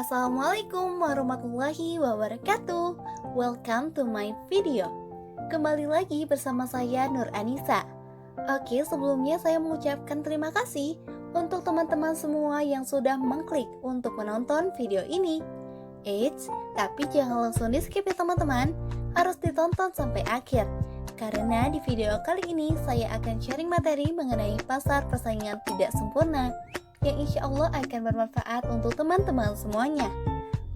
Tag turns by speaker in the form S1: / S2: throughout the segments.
S1: Assalamualaikum warahmatullahi wabarakatuh. Welcome to my video. Kembali lagi bersama saya Nur Anissa. Oke, sebelumnya saya mengucapkan terima kasih untuk teman-teman semua yang sudah mengklik untuk menonton video ini. Eits, tapi jangan langsung di skip ya teman-teman. Harus ditonton sampai akhir. Karena di video kali ini saya akan sharing materi mengenai pasar persaingan tidak sempurna yang insya Allah akan bermanfaat untuk teman-teman semuanya,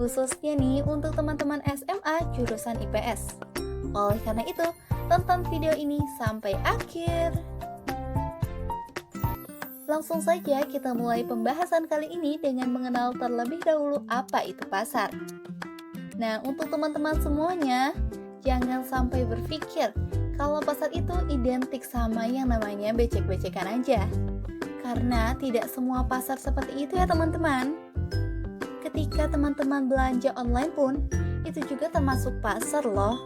S1: khususnya nih untuk teman-teman SMA jurusan IPS. Oleh karena itu, tonton video ini sampai akhir. Langsung saja kita mulai pembahasan kali ini dengan mengenal terlebih dahulu apa itu pasar. Nah, untuk teman-teman semuanya, jangan sampai berpikir kalau pasar itu identik sama yang namanya becek-becekan aja. Karena tidak semua pasar seperti itu ya teman-teman. Ketika teman-teman belanja online pun, itu juga termasuk pasar loh.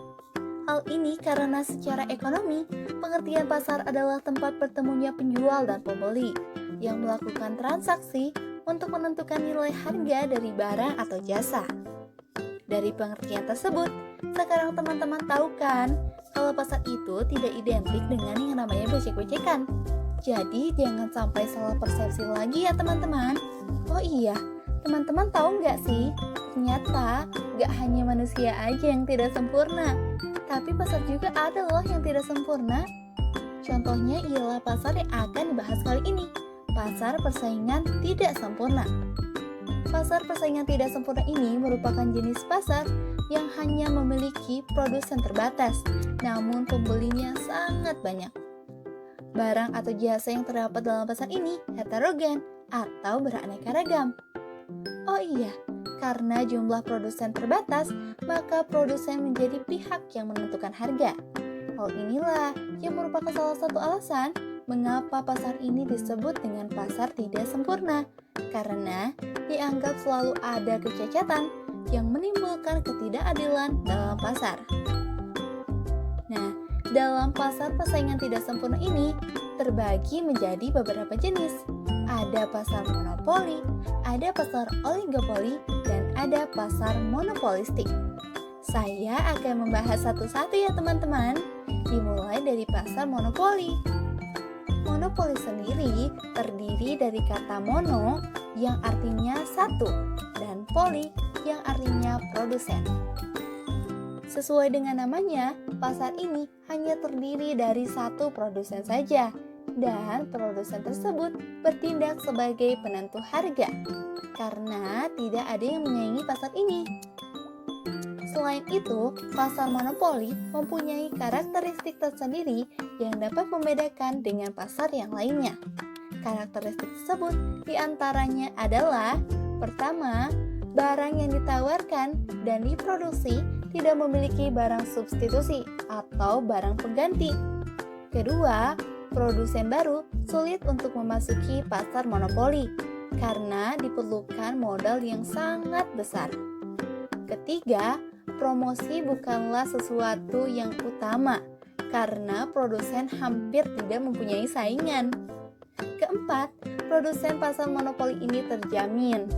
S1: Hal ini karena secara ekonomi, pengertian pasar adalah tempat bertemunya penjual dan pembeli yang melakukan transaksi untuk menentukan nilai harga dari barang atau jasa. Dari pengertian tersebut, sekarang teman-teman tahu kan kalau pasar itu tidak identik dengan yang namanya becek-becekan. Jadi jangan sampai salah persepsi lagi ya teman-teman. Oh iya, teman-teman tahu nggak sih? Ternyata nggak hanya manusia aja yang tidak sempurna, tapi pasar juga ada loh yang tidak sempurna. Contohnya ialah pasar yang akan dibahas kali ini, pasar persaingan tidak sempurna. Pasar persaingan tidak sempurna ini merupakan jenis pasar yang hanya memiliki produsen terbatas, namun pembelinya sangat banyak. Barang atau jasa yang terdapat dalam pasar ini heterogen atau beraneka ragam. Oh iya, karena jumlah produsen terbatas, maka produsen menjadi pihak yang menentukan harga. Hal inilah yang merupakan salah satu alasan mengapa pasar ini disebut dengan pasar tidak sempurna, karena dianggap selalu ada kecacatan yang menimbulkan ketidakadilan dalam pasar. Nah, dalam pasar persaingan tidak sempurna ini terbagi menjadi beberapa jenis. Ada pasar monopoli, ada pasar oligopoli, dan ada pasar monopolistik. Saya akan membahas satu-satu ya teman-teman. Dimulai dari pasar monopoli. Monopoli sendiri terdiri dari kata mono yang artinya satu dan poli yang artinya produsen. Sesuai dengan namanya, pasar ini hanya terdiri dari satu produsen saja, dan produsen tersebut bertindak sebagai penentu harga, karena tidak ada yang menyaingi pasar ini. Selain itu, pasar monopoli mempunyai karakteristik tersendiri yang dapat membedakan dengan pasar yang lainnya. Karakteristik tersebut diantaranya adalah: pertama, barang yang ditawarkan dan diproduksi tidak memiliki barang substitusi atau barang pengganti. Kedua, produsen baru sulit untuk memasuki pasar monopoli karena diperlukan modal yang sangat besar. Ketiga, promosi bukanlah sesuatu yang utama karena produsen hampir tidak mempunyai saingan. Keempat, produsen pasar monopoli ini terjamin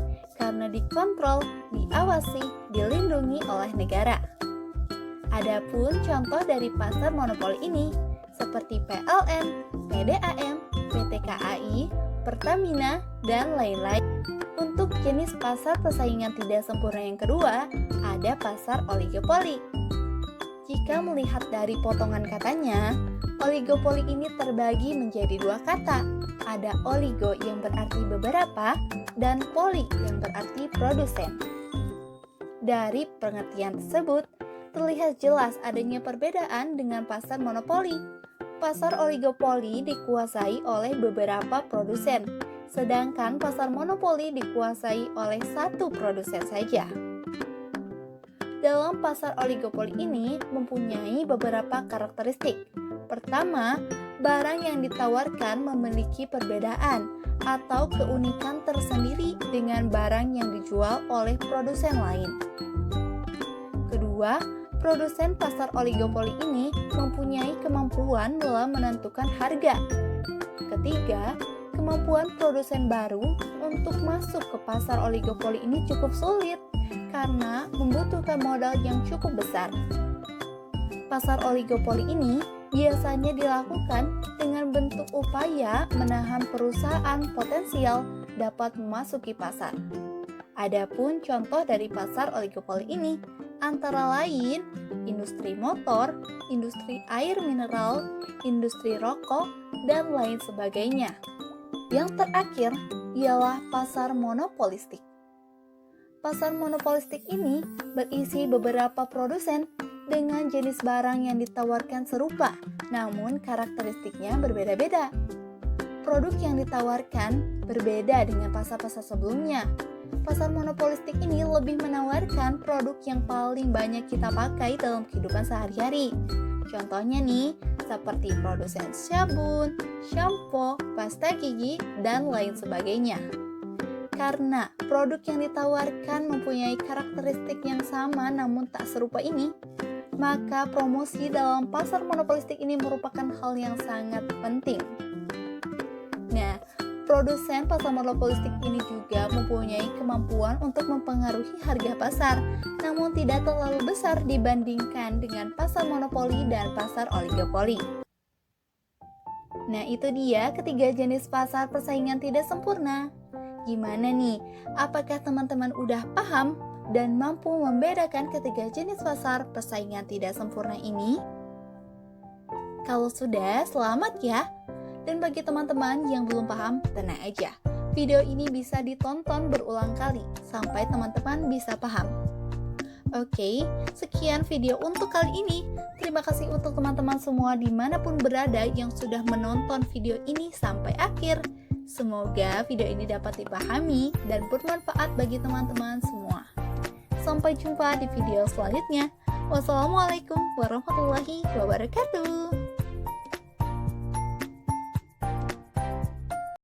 S1: karena dikontrol, diawasi, dilindungi oleh negara. Adapun contoh dari pasar monopoli ini seperti PLN, PDAM, PT KAI, Pertamina, dan lain-lain. Untuk jenis pasar persaingan tidak sempurna yang kedua, ada pasar oligopoli. Jika melihat dari potongan katanya, oligopoli ini terbagi menjadi dua kata. Ada oligo yang berarti beberapa dan poli yang berarti produsen. Dari pengertian tersebut, terlihat jelas adanya perbedaan dengan pasar monopoli. Pasar oligopoli dikuasai oleh beberapa produsen, sedangkan pasar monopoli dikuasai oleh satu produsen saja. Dalam pasar oligopoli ini mempunyai beberapa karakteristik. Pertama, barang yang ditawarkan memiliki perbedaan atau keunikan tersendiri dengan barang yang dijual oleh produsen lain. Kedua, produsen pasar oligopoli ini mempunyai kemampuan dalam menentukan harga. Ketiga, kemampuan produsen baru untuk masuk ke pasar oligopoli ini cukup sulit karena membutuhkan modal yang cukup besar. Pasar oligopoli ini biasanya dilakukan dengan bentuk upaya menahan perusahaan potensial dapat memasuki pasar. Adapun contoh dari pasar oligopoli ini antara lain industri motor, industri air mineral, industri rokok, dan lain sebagainya. Yang terakhir ialah pasar monopolistik. Pasar monopolistik ini berisi beberapa produsen dengan jenis barang yang ditawarkan serupa, namun karakteristiknya berbeda-beda. Produk yang ditawarkan berbeda dengan pasar-pasar sebelumnya. Pasar monopolistik ini lebih menawarkan produk yang paling banyak kita pakai dalam kehidupan sehari-hari. Contohnya nih, seperti produsen sabun, shampoo, pasta gigi, dan lain sebagainya. Karena produk yang ditawarkan mempunyai karakteristik yang sama namun tak serupa ini, maka promosi dalam pasar monopolistik ini merupakan hal yang sangat penting. Nah, produsen pasar monopolistik ini juga mempunyai kemampuan untuk mempengaruhi harga pasar, namun tidak terlalu besar dibandingkan dengan pasar monopoli dan pasar oligopoli. Nah, itu dia ketiga jenis pasar persaingan tidak sempurna. Gimana nih? Apakah teman-teman udah paham dan mampu membedakan ketiga jenis pasar persaingan tidak sempurna ini? Kalau sudah, selamat ya. Dan bagi teman-teman yang belum paham, tenang aja. Video ini bisa ditonton berulang kali sampai teman-teman bisa paham. Oke, sekian video untuk kali ini. Terima kasih untuk teman-teman semua dimanapun berada yang sudah menonton video ini sampai akhir. Semoga video ini dapat dipahami dan bermanfaat bagi teman-teman semua. Sampai jumpa di video selanjutnya. Wassalamualaikum warahmatullahi wabarakatuh.